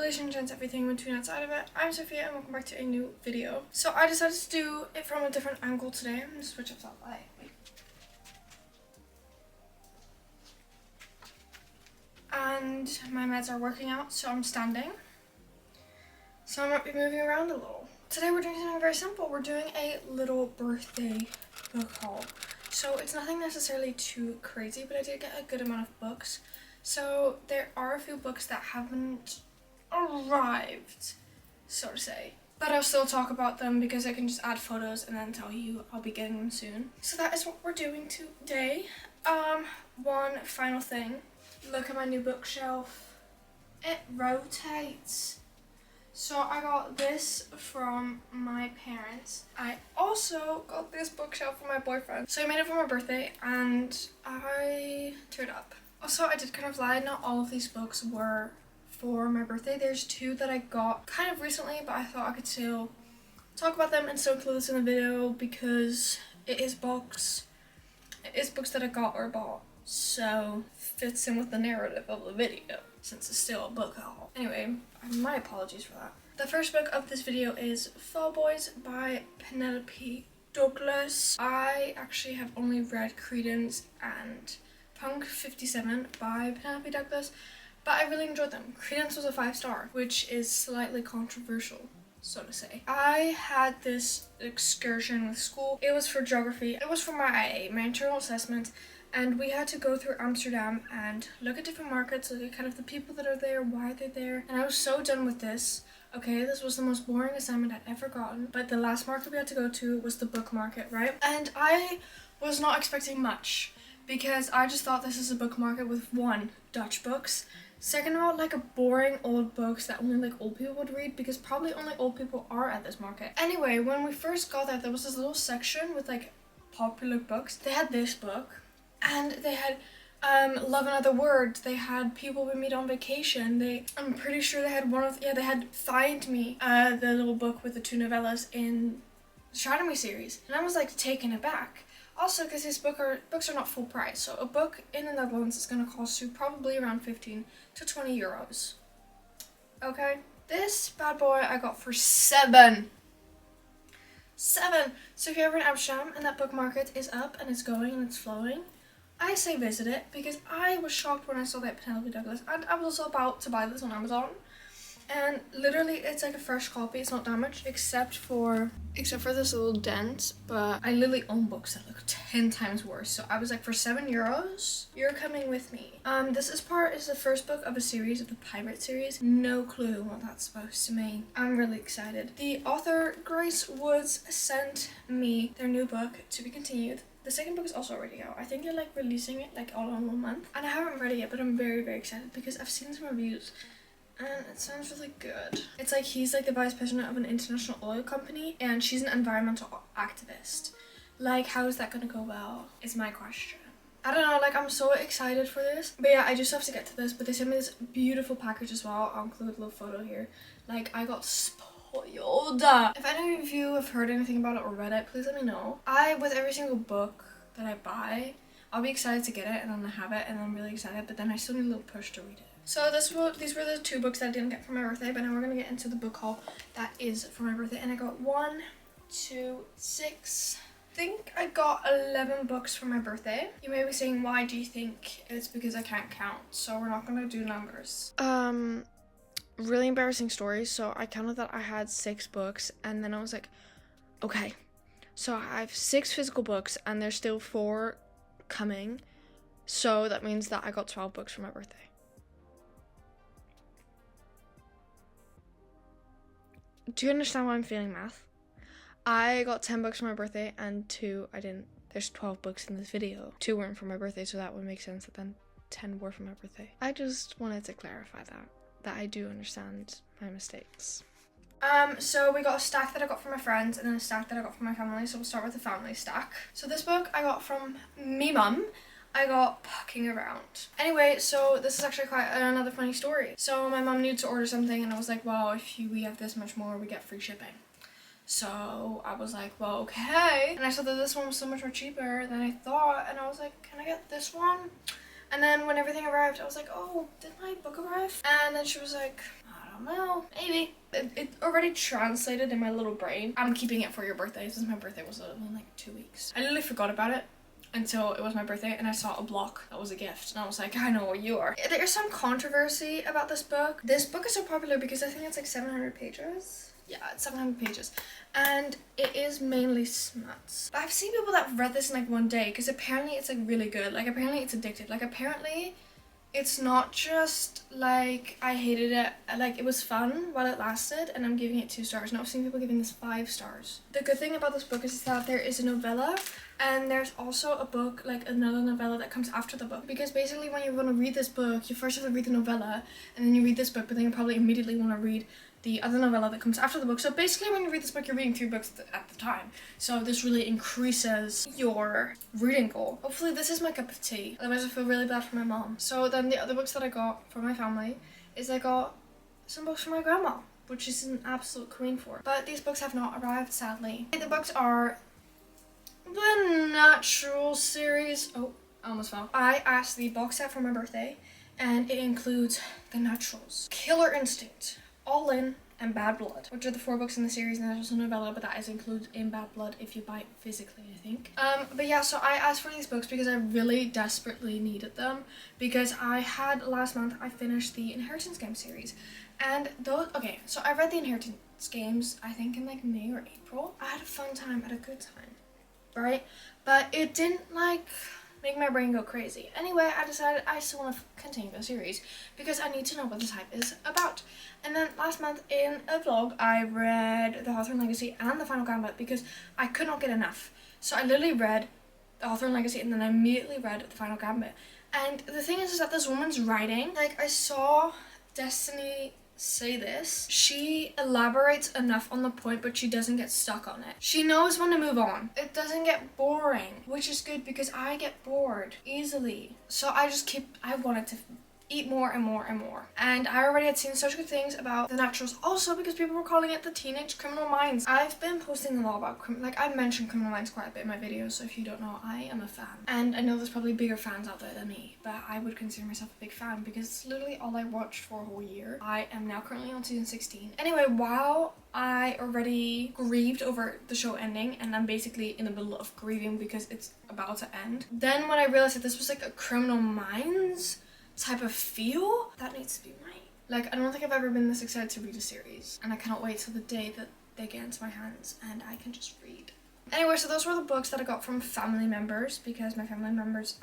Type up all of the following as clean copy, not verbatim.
ladies and gents, everything in between outside of it. I'm Sophia and welcome back to a new video. So I decided to do it from a different angle today. I'm gonna switch up that light. Wait. And my meds are working out, so I'm standing. So I might be moving around a little. Today we're doing something very simple. We're doing a little birthday book haul. So it's nothing necessarily too crazy, but I did get a good amount of books. So there are a few books that haven't arrived, so to say. But I'll still talk about them because I can just add photos and then tell you I'll be getting them soon. So that is what we're doing today. One final thing. Look at my new bookshelf. It rotates. So I got this from my parents. I also got this bookshelf from my boyfriend. So I made it for my birthday and I tore it up. Also, I did kind of lie. Not all of these books were for my birthday. There's two that I got kind of recently, but I thought I could still talk about them and still include this in the video because it is books. It is books that I got or bought. So fits in with the narrative of the video since it's still a book haul. Anyway, my apologies for that. The first book of this video is Fall Boys by Penelope Douglas. I actually have only read Credence and Punk 57 by Penelope Douglas, but I really enjoyed them. Credence was a 5-star, which is slightly controversial, so to say. I had this excursion with school. It was for geography. It was for my internal assessment, and we had to go through Amsterdam and look at different markets, look at kind of the people that are there, why they're there, and I was so done with this. Okay, this was the most boring assignment I'd ever gotten, but the last market we had to go to was the book market, right? And I was not expecting much, because I just thought this is a book market with one, Dutch books. Second of all, like a boring old books that only like old people would read, because probably only old people are at this market. Anyway, when we first got there was this little section with like popular books. They had this book, and they had Love and Other Words. They had People We Meet on Vacation. I'm pretty sure they had they had Find Me, the little book with the 2 novellas in the Shadow Me series. And I was like taken aback. Also, because these books are not full price, so a book in the Netherlands is going to cost you probably around 15 to 20 euros. Okay? This bad boy I got for 7. So if you're ever in Amsterdam and that book market is up and it's going and it's flowing, I say visit it, because I was shocked when I saw that Penelope Douglas, and I was also about to buy this on Amazon. And literally it's like a fresh copy. It's not damaged except for this little dent, but I literally own books that look 10 times worse. So I was like, for 7 euros, you're coming with me. This is the first book of a series, of the Pirate series. No clue what that's supposed to mean. I'm really excited. The author, Grace Woods, sent me their new book to be continued. The second book is also already out. I think they're like releasing it like all in 1 month. And I haven't read it yet, but I'm very, very excited because I've seen some reviews. And it sounds really good. It's like he's like the vice president of an international oil company and she's an environmental activist. Like, how is that gonna go well is my question. I don't know, like I'm so excited for this. But yeah, I just have to get to this. But they sent me this beautiful package as well. I'll include a little photo here. Like, I got spoiled. If any of you have heard anything about it or read it, please let me know. With every single book that I buy, I'll be excited to get it and then I have it and I'm really excited, but then I still need a little push to read it. So these were the 2 books that I didn't get for my birthday, but now we're going to get into the book haul that is for my birthday. And I got 1, 2, 6, I think I got 11 books for my birthday. You may be saying, why do you think? It's because I can't count, so we're not going to do numbers. Really embarrassing story. So I counted that I had 6 books, and then I was like, okay, so I have 6 physical books, and there's still 4 coming. So that means that I got 12 books for my birthday. Do you understand why I'm feeling math? I got 10 books for my birthday and 2 I didn't. There's 12 books in this video. 2 weren't for my birthday, so that would make sense that then 10 were for my birthday. I just wanted to clarify that I do understand my mistakes. So we got a stack that I got from my friends and then a stack that I got from my family. So we'll start with the family stack. So this book I got from me mum. I got Pucking Around. Anyway, so this is actually quite another funny story. So my mom needed to order something and I was like, well, if we have this much more, we get free shipping. So I was like, well, okay. And I saw that this one was so much more cheaper than I thought. And I was like, can I get this one? And then when everything arrived, I was like, oh, did my book arrive? And then she was like, I don't well, maybe. It already translated in my little brain. I'm keeping it for your birthday since my birthday was in like 2 weeks. I literally forgot about it until it was my birthday and I saw a block that was a gift and I was like, I know what you are. There's some controversy about this book. This book is so popular because I think it's like 700 pages. Yeah, it's 700 pages and it is mainly smuts. But I've seen people that read this in like one day because apparently it's like really good. Like apparently it's addictive. Like apparently it's not just like I hated it, like it was fun while it lasted and I'm giving it 2 stars. Now I've seen people giving this 5 stars. The good thing about this book is that there is a novella and there's also a book, like another novella that comes after the book. Because basically when you want to read this book, you first have to read the novella and then you read this book, but then you probably immediately want to read the other novella that comes after the book. So basically when you read this book, you're reading 3 books at the time. So this really increases your reading goal. Hopefully this is my cup of tea. Otherwise I feel really bad for my mom. So then the other books that I got for my family is I got some books for my grandma, which is an absolute queen for. But these books have not arrived, sadly. The books are the Natural series. Oh, I almost fell. I asked the box set for my birthday and it includes The Naturals, Killer Instinct, All In, and Bad Blood, which are the 4 books in the series, and there's also a novella, but that is included in Bad Blood if you buy it physically, I think. But yeah, so I asked for these books because I really desperately needed them, because I had last month, I finished the Inheritance Game series, and those, okay, so I read the Inheritance Games, I think in like May or April. I had a fun time, I had a good time, right? But it didn't like make my brain go crazy. Anyway, I decided I still want to continue the series because I need to know what this hype is about. And then last month in a vlog, I read The Hawthorne Legacy and The Final Gambit because I could not get enough. So I literally read The Hawthorne Legacy and then I immediately read The Final Gambit. And the thing is that this woman's writing, like I saw Destiny say this, she elaborates enough on the point but she doesn't get stuck on it. She knows when to move on. It doesn't get boring, which is good because I get bored easily. So I wanted to eat more and more and more. And I already had seen such good things about The Naturals, also because people were calling it the Teenage Criminal Minds. I've been posting a lot about I've mentioned Criminal Minds quite a bit in my videos, so if you don't know, I am a fan. And I know there's probably bigger fans out there than me, but I would consider myself a big fan because it's literally all I watched for a whole year. I am now currently on season 16. Anyway, while I already grieved over the show ending, and I'm basically in the middle of grieving because it's about to end, then when I realized that this was like a Criminal Minds type of feel, that needs to be mine. Like, I don't think I've ever been this excited to read a series, and I cannot wait till the day that they get into my hands and I can just read. Anyway, so those were the books that I got from family members because my family members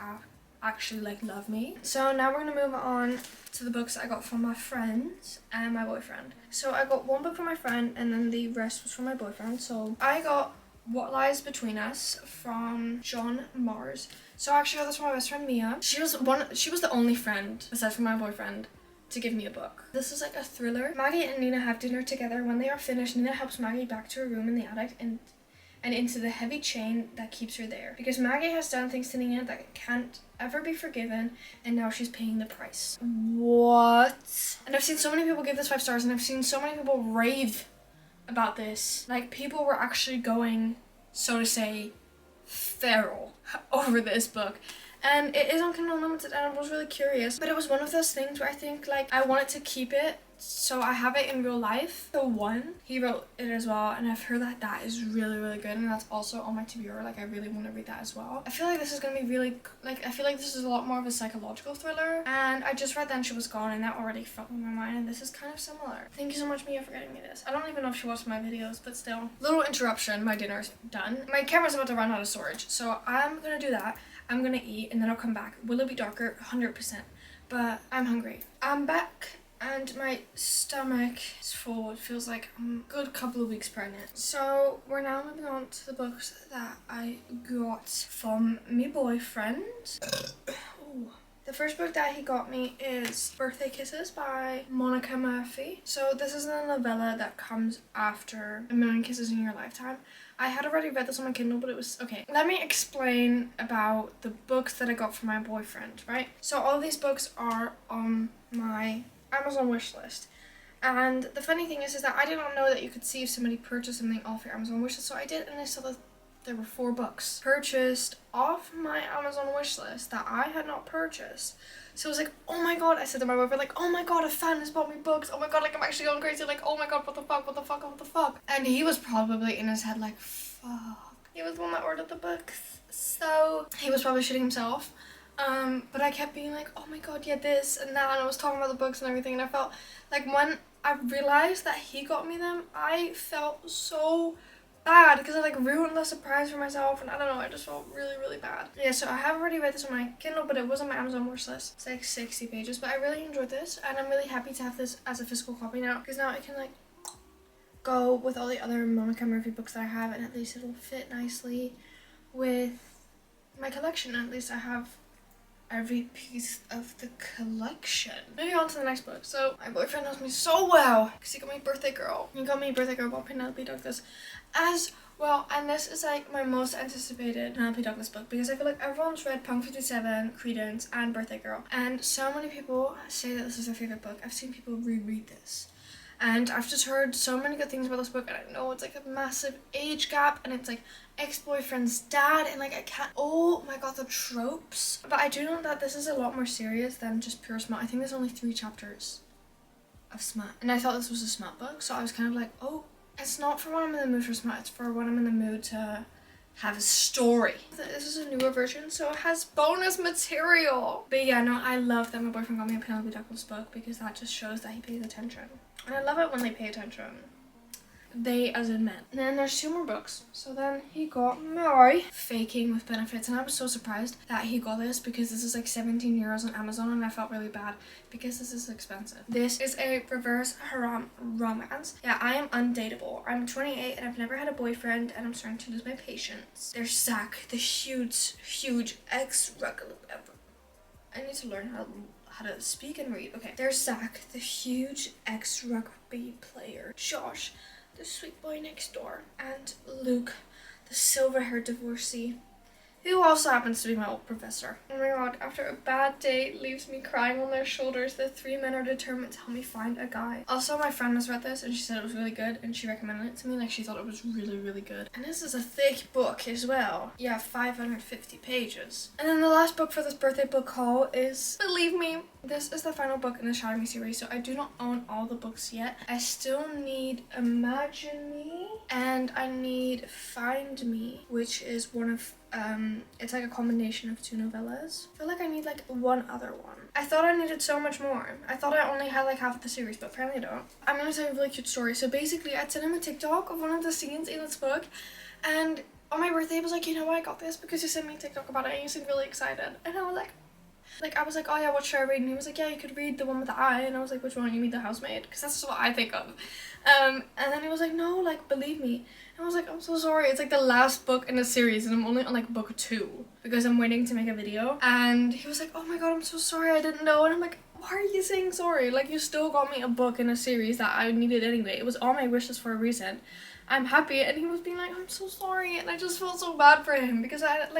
actually like love me. So now we're gonna move on to the books I got from my friends and my boyfriend. So I got 1 book from my friend and then the rest was from my boyfriend. So I got What Lies Between Us from John Mars. So I actually got this from my best friend Mia. She was the only friend, aside from my boyfriend, to give me a book. This is like a thriller. Maggie and Nina have dinner together. When they are finished, Nina helps Maggie back to her room in the attic and into the heavy chain that keeps her there. Because Maggie has done things to Nina that can't ever be forgiven, and now she's paying the price. What? And I've seen so many people give this 5 stars, and I've seen so many people rave about this. Like, people were actually going, so to say, feral over this book. And it is on Kindle Unlimited and I was really curious. But it was one of those things where I think like I wanted to keep it so I have it in real life. The One, he wrote it as well, and I've heard that that is really, really good, and that's also on my TBR. Like I really want to read that as well. I feel like this is gonna be really, like I feel like this is a lot more of a psychological thriller, and I just read Then She Was Gone and that already felt in my mind, and this is kind of similar. Thank you so much, Mia, for getting me this. I don't even know if she watched my videos, but still. Little interruption, my dinner's done. My camera's about to run out of storage, so I'm gonna do that. I'm gonna eat and then I'll come back. Will it be darker? 100%. But I'm hungry. I'm back and my stomach is full. It feels like I'm a good couple of weeks pregnant. So we're now moving on to the books that I got from my boyfriend. Ooh. The first book that he got me is Birthday Kisses by Monica Murphy. So this is a novella that comes after A Million Kisses in Your Lifetime. I had already read this on my Kindle, but it was okay. Let me explain about the books that I got from my boyfriend, right? So all of these books are on my Amazon wishlist. And the funny thing is that I did not know that you could see if somebody purchased something off your Amazon wishlist. So I did, and I saw the There were 4 books purchased off my Amazon wish list that I had not purchased. So I was like, oh my god, I said to my boyfriend, like, oh my god, a fan has bought me books. Oh my god, like, I'm actually going crazy. Like, oh my god, what the fuck, what the fuck, what the fuck. And he was probably in his head like, fuck. He was the one that ordered the books. So he was probably shitting himself. But I kept being like, oh my god, yeah, this and that. And I was talking about the books and everything. And I felt like when I realized that he got me them, I felt so bad because I like ruined the surprise for myself, and I don't know, I just felt really, really bad. Yeah, so I have already read this on my Kindle, but it was on my Amazon wish list. It's like 60 pages, but I really enjoyed this, and I'm really happy to have this as a physical copy now, because now I can like go with all the other Monica Murphy books that I have, and at least it'll fit nicely with my collection. At least I have every piece of the collection. Moving on to the next book. So my boyfriend knows me so well because he got me Birthday Girl. He got me Birthday Girl by Penelope Douglas as well, and this is like my most anticipated Penelope Douglas book because I feel like everyone's read Punk 57, Credence, and Birthday Girl, and so many people say that this is their favorite book. I've seen people reread this, and I've just heard so many good things about this book, and I know it's like a massive age gap, and it's like ex-boyfriend's dad, and like I can't, oh my god, the tropes. But I do know that this is a lot more serious than just pure smut. I think there's only 3 chapters of smut, and I thought this was a smut book, so I was kind of like, oh, it's not for when I'm in the mood for smut, it's for when I'm in the mood to have a story. This is a newer version, so it has bonus material. But yeah, no, I love that my boyfriend got me a Penelope Douglas book because that just shows that he pays attention. And I love it when they pay attention. They as in men. And then there's 2 more books. So then he got my Faking with Benefits, and I was so surprised that he got this because this is like 17 euros on Amazon, and I felt really bad because this is expensive. This is a reverse harem romance. Yeah, I am undateable. I'm 28 and I've never had a boyfriend, and I'm starting to lose my patience. There's Zach, the huge ex-regular. I need to learn how to speak and read. Okay, there's Zach, the huge ex-rugby player. Josh, the sweet boy next door, and Luke, the silver-haired divorcee, who also happens to be my old professor. Oh my god, after a bad date leaves me crying on their shoulders, the 3 men are determined to help me find a guy. Also, my friend has read this and she said it was really good, and she recommended it to me, like she thought it was really, really good. And this is a thick book as well. Yeah, 550 pages. And then the last book for this birthday book haul is, believe me, this is the final book in the Shadow Me series, so I do not own all the books yet. I still need Imagine Me, and I need Find Me, which is one of it's like a combination of 2 novellas. I feel like I need like one other one. I thought I needed so much more. I thought I only had like half of the series, but apparently I don't. I'm gonna tell you a really cute story. So basically I sent him a TikTok of one of the scenes in this book, and on my birthday he was like, you know what, I got this because you sent me a TikTok about it and you seemed really excited. And I was like, oh yeah, what should I read? And he was like, yeah, you could read the one with the eye. And I was like, which one? You mean The Housemaid? Because that's just what I think of. And then he was like, no, like, believe me. And I was like, I'm so sorry. It's like the last book in the series, and I'm only on like book 2 because I'm waiting to make a video. And he was like, oh my god, I'm so sorry, I didn't know. And I'm like, why are you saying sorry? Like, you still got me a book in a series that I needed anyway. It was on my wish list for a reason. I'm happy. And he was being like, I'm so sorry. And I just felt so bad for him because I'm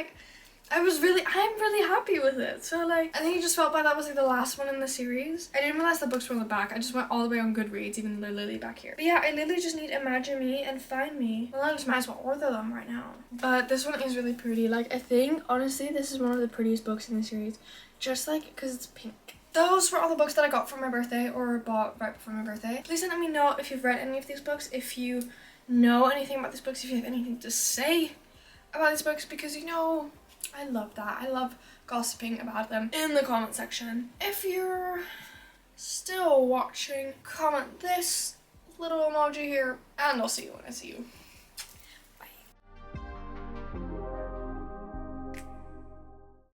really happy with it. So like, I think he just felt bad that was like the last one in the series. I didn't realize the books were on the back. I just went all the way on Goodreads, even though they're literally back here. But yeah, I literally just need Imagine Me and Find Me. Well, I just might as well order them right now. But this one is really pretty. Like, I think, honestly, this is one of the prettiest books in the series. Just like, because it's pink. Those were all the books that I got for my birthday or bought right before my birthday. Please let me know if you've read any of these books, if you know anything about these books, if you have anything to say about these books, because you know, I love that. I love gossiping about them in the comment section. If you're still watching, comment this little emoji here, and I'll see you when I see you.